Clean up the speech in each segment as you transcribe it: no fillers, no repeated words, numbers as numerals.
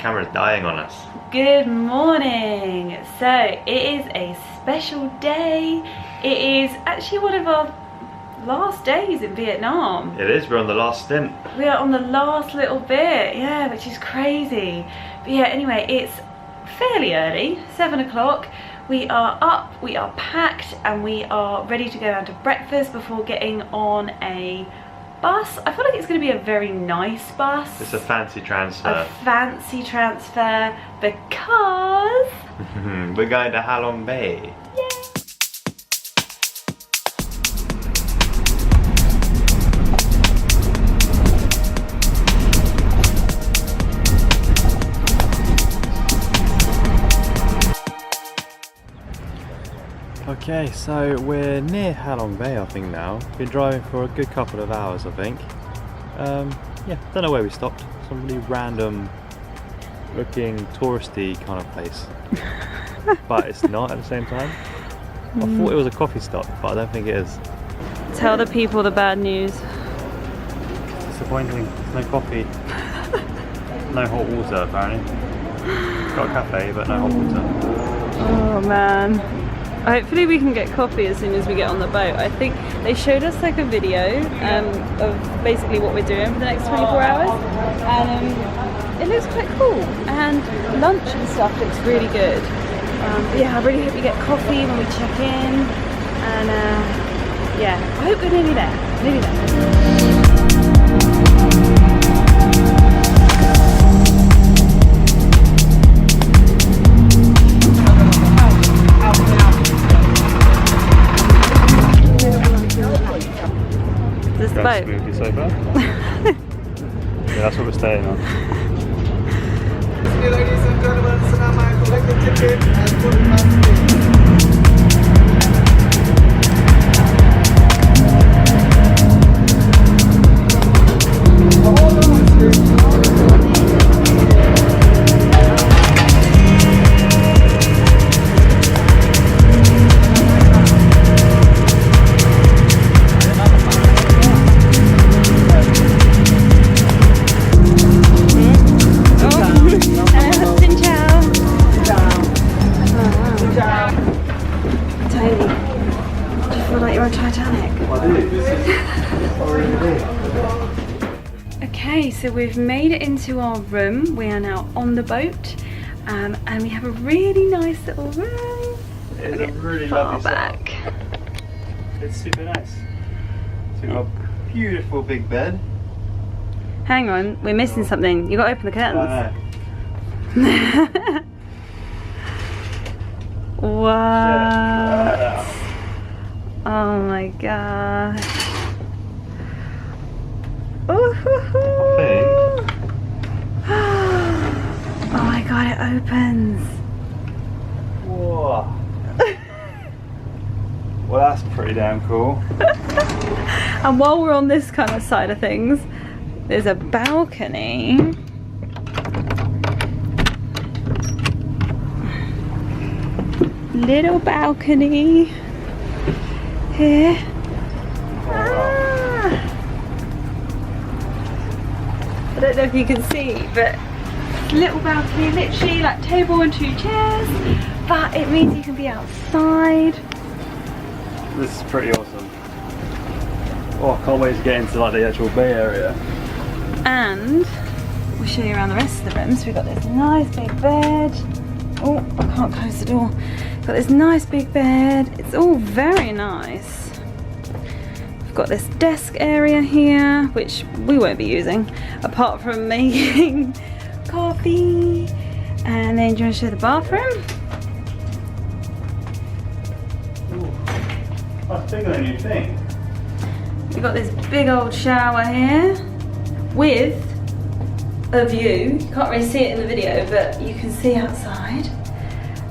camera's dying on us. Good morning. So it is a special day. It is actually one of our last days in Vietnam. It is, we're on the last stint. We are on the last little bit, yeah, which is crazy. But yeah, anyway, it's fairly early, 7 o'clock. We are up, we are packed, and we are ready to go down to breakfast before getting on a bus. I feel like it's going to be a very nice bus. It's a fancy transfer. A fancy transfer because we're going to Halong Bay. Yay! Okay, so we're near Halong Bay, I think now. Been driving for a good couple of hours, I think. Yeah, don't know where we stopped. Some really random looking touristy kind of place. But it's not at the same time. I thought it was a coffee stop, but I don't think it is. Tell the people the bad news. Disappointing. No coffee. No hot water, apparently. It's got a cafe, but no hot water. Oh man. Hopefully we can get coffee as soon as we get on the boat. I think they showed us like a video of basically what we're doing for the next 24 hours. And it looks quite cool. And lunch and stuff looks really good. But yeah, I really hope we get coffee when we check in. And yeah, I hope we're nearly there. Nearly there. That's smoothly so far. Yeah, that's what we're staying on. Ladies and gentlemen, so now I collect the ticket and put it on the Okay, so we've made it into our room. We are now on the boat, and we have a really nice little room. It's a really lovely back. It's super nice. So we've got a beautiful big bed. Hang on, we're missing something. You got to open the curtains. What? Oh my god. Oh my god, it opens. Whoa. Well, that's pretty damn cool. And while we're on this kind of side of things, there's a balcony. Little balcony here. I don't know if you can see, but little balcony, literally like table and 2 chairs, but it means you can be outside. This is pretty awesome. Oh, I can't wait to get into like the actual bay area. And we'll show you around the rest of the room. So we've got this nice big bed. Oh, I can't close the door. Got this nice big bed. It's all very nice. We've got this desk area here, which we won't be using, apart from making coffee. And then do you want to show the bathroom? Ooh, that's bigger than you think. We've got this big old shower here with a view. You can't really see it in the video, but you can see outside.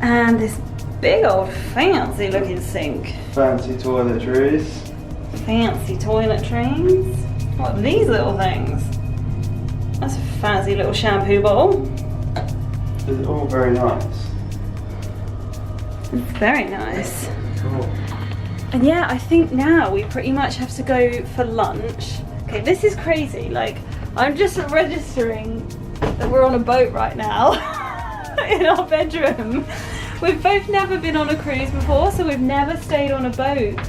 And this big old fancy looking sink. Fancy toiletries. Fancy toiletries. What are these little things? That's a fancy little shampoo bowl. It's all very nice. It's very nice. Cool. And yeah, I think now we pretty much have to go for lunch. Okay, this is crazy. Like, I'm just registering that we're on a boat right now in our bedroom. We've both never been on a cruise before, so we've never stayed on a boat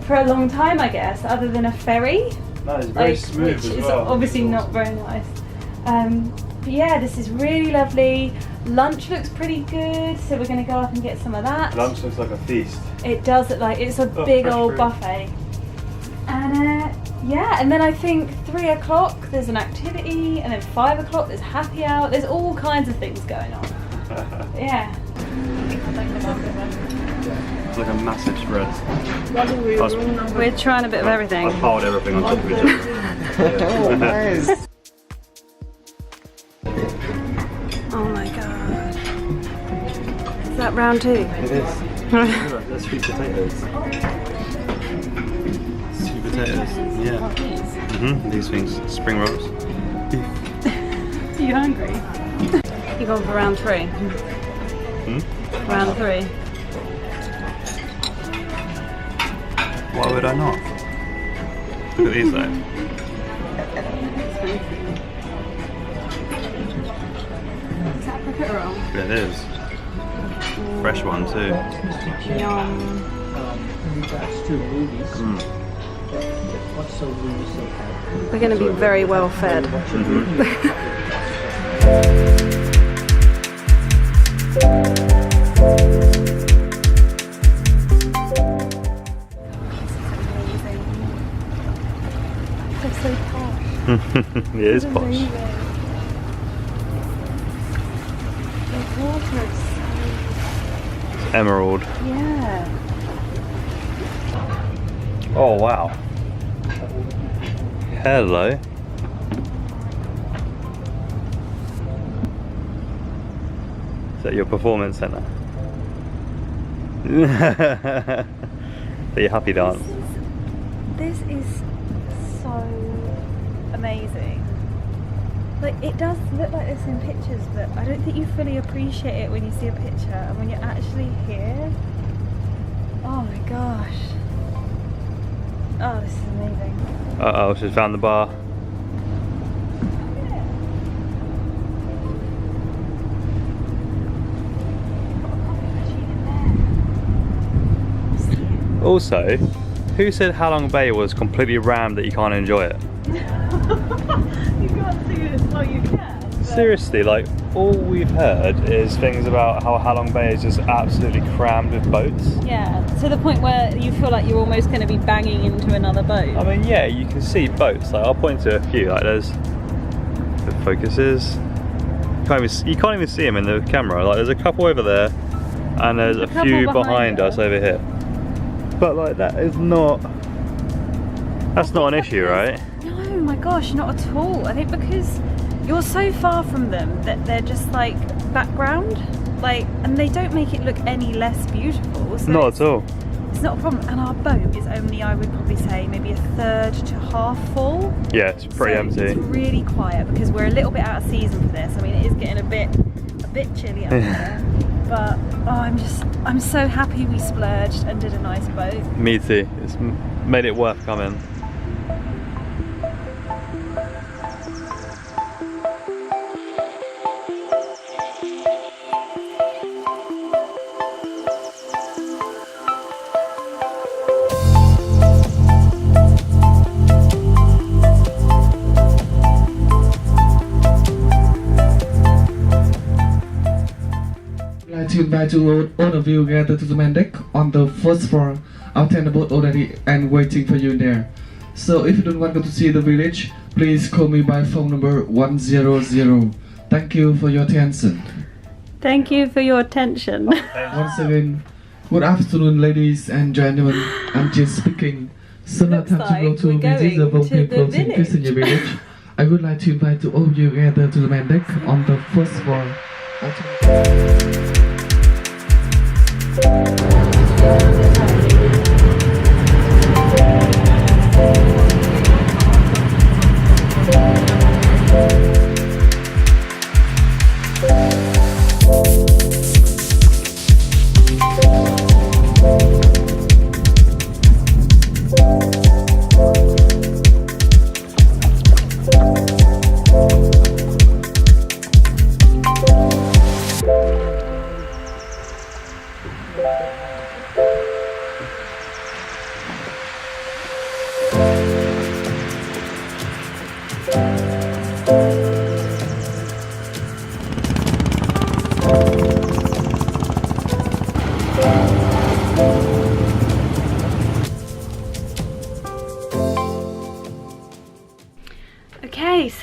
for a long time, I guess, other than a ferry. No, it's very smooth which as is well. obviously not very nice. But yeah, this is really lovely. Lunch looks pretty good, so we're going to go up and get some of that. Lunch looks like a feast. It does look like it's a big fresh old fruit. buffet. And yeah, and then I think 3 o'clock there's an activity, and then 5 o'clock there's happy hour. There's all kinds of things going on. Yeah. It's like a massive spread. We're trying a bit of everything. I piled everything on top of each other. Oh, nice. Oh my god. Is that round 2? It is. They're sweet potatoes. Sweet potatoes, yeah. These things, spring rolls. Are you hungry? You've gone for round 3. Round 3. Why would I not? Look at these though. Is that a cricket roll? It is. Fresh one too. Yum. In regards to movies, what's so new so far? We're going to be very well fed. They're so posh. It is posh. Amazing. The water is It's emerald. yeah. Oh wow. Hello. Is that your performance centre? Are you happy dance? This is so amazing. Like, it does look like this in pictures, but I don't think you fully appreciate it when you see a picture, and when you're actually here, oh my gosh. Oh, this is amazing. Uh-oh, she's found the bar. Also, who said Halong Bay was completely rammed that you can't enjoy it? You can't see this, well you can. But Seriously, like, all we've heard is things about how Halong Bay is just absolutely crammed with boats. yeah, to the point where you feel like you're almost going to be banging into another boat. I mean, yeah, you can see boats. Like, I'll point to a few. Like, there's the focuses. You can't even see them in the camera. Like, there's a couple over there, and there's a couple few behind behind us us. over here. But like, that is not. That's not an issue, right? No, my gosh, not at all. I think because you're so far from them that they're just like background, like, and they don't make it look any less beautiful. So Not at all. It's not a problem. And our boat is only, I would probably say, maybe a third to half full. Yeah, it's pretty So empty. It's really quiet because we're a little bit out of season for this. I mean, it is getting a bit chilly up there. But oh, I'm so happy we splurged and did a nice boat. Me too. It's made it worth coming. I'd like to invite you all of you gather to the main deck on the first floor. Our tenant boat already and waiting for you there. So if you don't want to see the village, please call me by phone number 100. Thank you for your attention. Thank you for your attention. Once again, good afternoon, ladies and gentlemen. I'm just speaking. So now Looks time to go like to we're visit the going to Volcano the Clubs in Kissinger village. I would like to invite all of you gather to the main deck on the first floor.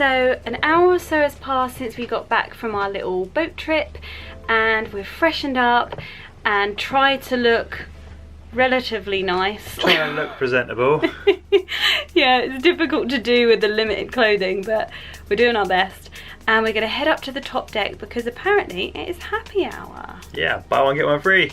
So an hour or so has passed since we got back from our little boat trip, and we've freshened up and tried to look relatively nice. Try and look presentable. Yeah, it's difficult to do with the limited clothing, but we're doing our best. And we're gonna head up to the top deck because apparently it is happy hour. Yeah, buy one get one free.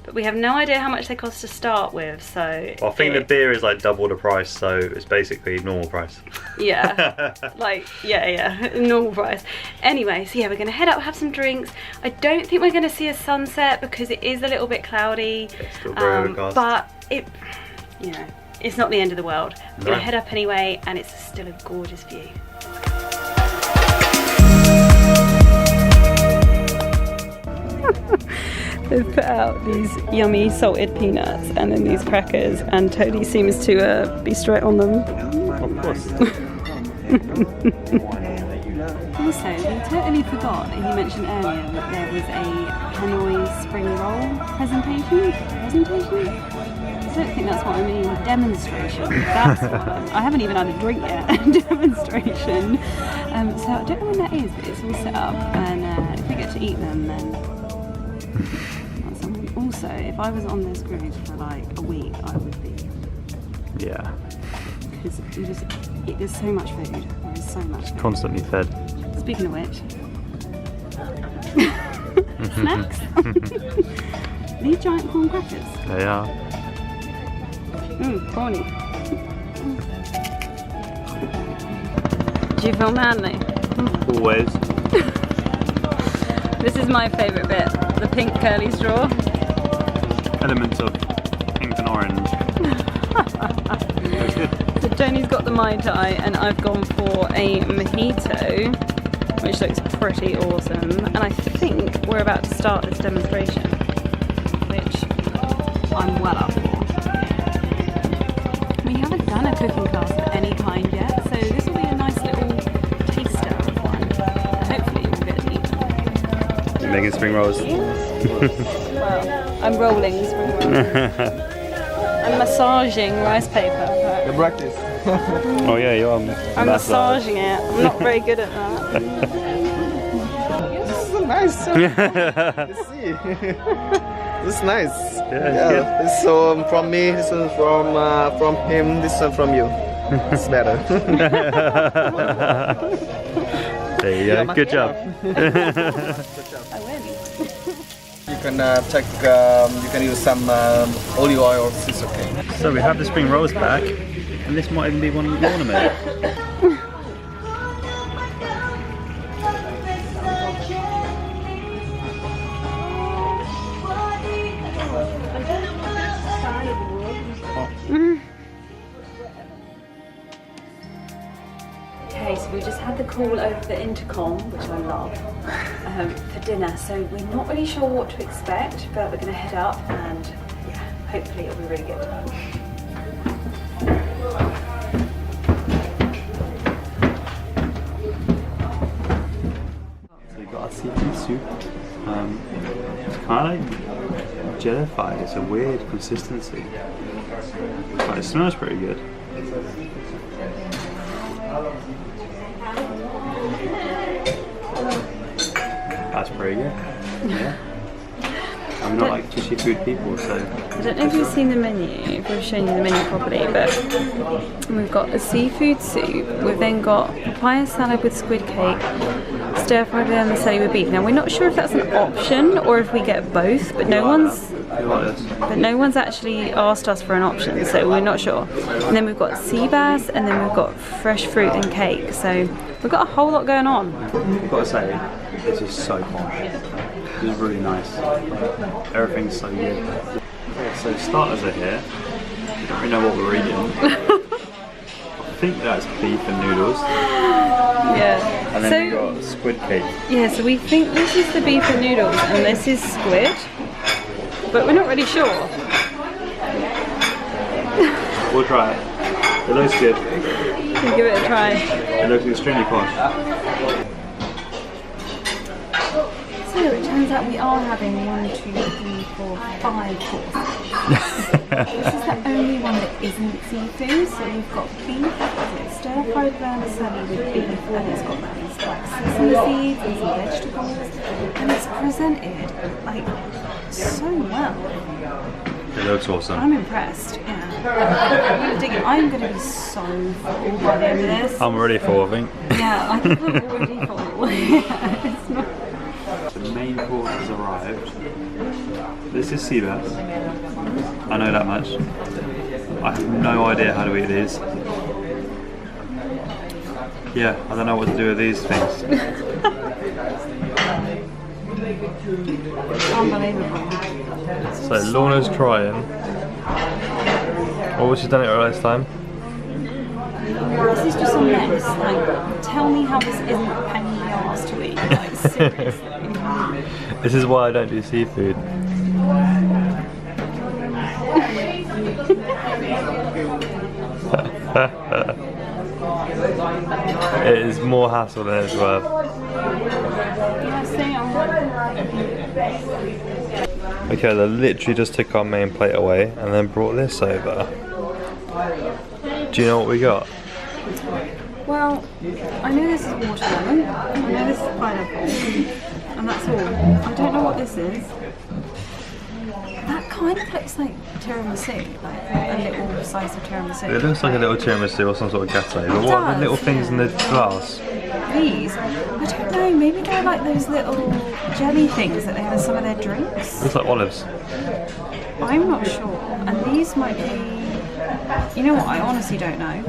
But we have no idea how much they cost to start with, so... Well, I think the beer is like double the price, so it's basically normal price. Yeah, like, yeah, normal price. Anyway, so yeah, we're gonna head up, have some drinks. I don't think we're gonna see a sunset because it is a little bit cloudy. It's still very overcast. But it, you know, it's not the end of the world. We're No. gonna head up anyway, and it's still a gorgeous view. They've put out these yummy salted peanuts and then these crackers, and Tony seems to be straight on them. Of course. Also, we totally forgot, he mentioned earlier that there was a Hanoi spring roll presentation? I don't think that's what I mean, demonstration. That's what I haven't even had a drink yet, demonstration. So I don't know when that is, but it's all set up, and if we get to eat them, then that's something. Also, if I was on this cruise for like a week, I would be. Yeah. Because there's so much food. There is so much food. Constantly fed. Speaking of which, snacks. These giant corn crackers. They are. Corny. Do you feel manly? Always. This is my favourite bit, the pink curly straw. Elements of pink and orange. That's good. So Tony's got the Mai Tai and I've gone for a mojito, which looks pretty awesome. And I think we're about to start this demonstration, which I'm well up for. We haven't done a cooking class of any kind yet, so this will be a nice little taster of one. Hopefully we'll get to eat them. You're making spring rolls. Well, I'm rolling spring rolls. I'm massaging rice paper. The practice. Oh yeah, you're on. I'm massaging it. I'm not very good at that. This is nice. You see, this is nice. Yeah, This is from me. This is from him. This one from you. It's better. There you go. Good job. I win. You can take. You can use some olive oil. It's okay. So we have the spring rolls back, and this might even be one Lorna made. Okay, so we just had the call over the intercom, which I love, for dinner. So we're not really sure what to expect, but we're going to head up and yeah, hopefully it'll be really good. So we got our seafood soup. It's kind of like jellified. It's a weird consistency, but it smells pretty good. That's pretty good. Yeah. I'm not like fishy food people, so. I don't know if you've seen the menu, if we've shown you the menu properly, but we've got a seafood soup, we've then got papaya salad with squid cake, stir fried vermicelli with beef. Now we're not sure if that's an option or if we get both, but no one's actually asked us for an option, so we're not sure. And then we've got sea bass, and then we've got fresh fruit and cake, so we've got a whole lot going on. I've got to say, this is so posh. This is really nice. Everything's so good. Okay, so starters are here. We don't really know what we're eating. I think that's beef and noodles. Yeah. And then we got squid cake. Yeah, so we think this is the beef and noodles, and this is squid, but we're not really sure. We'll try it. It looks good. We'll give it a try. It looks extremely posh. So it turns out we are having 1, 2, 3, 4, 5 courses. This is the only one that isn't seafood. So we've got beef, stir-fried vermicelli with beef, and it's got these like sesame seeds and some vegetables, and it's presented like so well. It looks awesome. I'm impressed. Yeah. I'm digging. I'm going to be so full by the end of this. I'm ready for, I think. Yeah, I think I'm already full. Yeah, it's not. The main course has arrived. This is sea bass. I know that much. I have no idea how to eat these. Yeah, I don't know what to do with these things. Unbelievable. So Lorna's trying. Oh, she's done it right this time. This is just a mess. Like, tell me how this isn't a pain in the arse to eat. Like, seriously. This is why I don't do seafood. It is more hassle than it's worth. Okay, they literally just took our main plate away and then brought this over. Do you know what we got? Well, I know this is watermelon, I know this is pineapple, and that's all. I don't know what this is. That kind of looks like tiramisu, like a little slice of tiramisu. It looks like a little tiramisu or some sort of gâteau, but what are the little things in the glass? These? I don't know, maybe they're like those little jelly things that they have in some of their drinks. Looks like olives. I'm not sure, and these might be... You know what, I honestly don't know.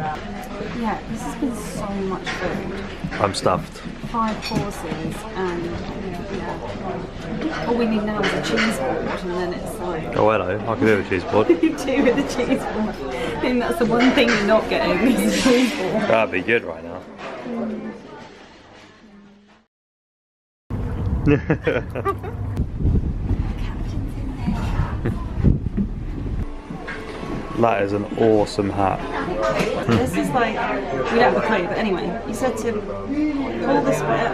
Yeah, this has been so much food. I'm stuffed. 5 courses, and yeah. All we need now is a cheese board, and then it's like... Oh hello, I can do a cheese board. You do with the cheese board. I think that's the one thing you're not getting, is a cheese board. That'd be good right now. That is an awesome hat. This is like, we don't have a clue, but anyway, you said to pull this bit.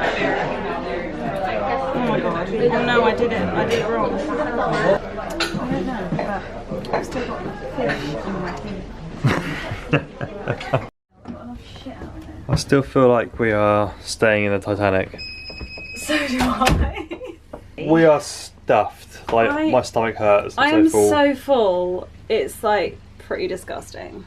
Oh my god. Oh no, I did it wrong. I don't know, but I've still got fish in my teeth. I still feel like we are staying in the Titanic. So do I. We are stuffed. Like my stomach hurts. I am so full. It's like pretty disgusting.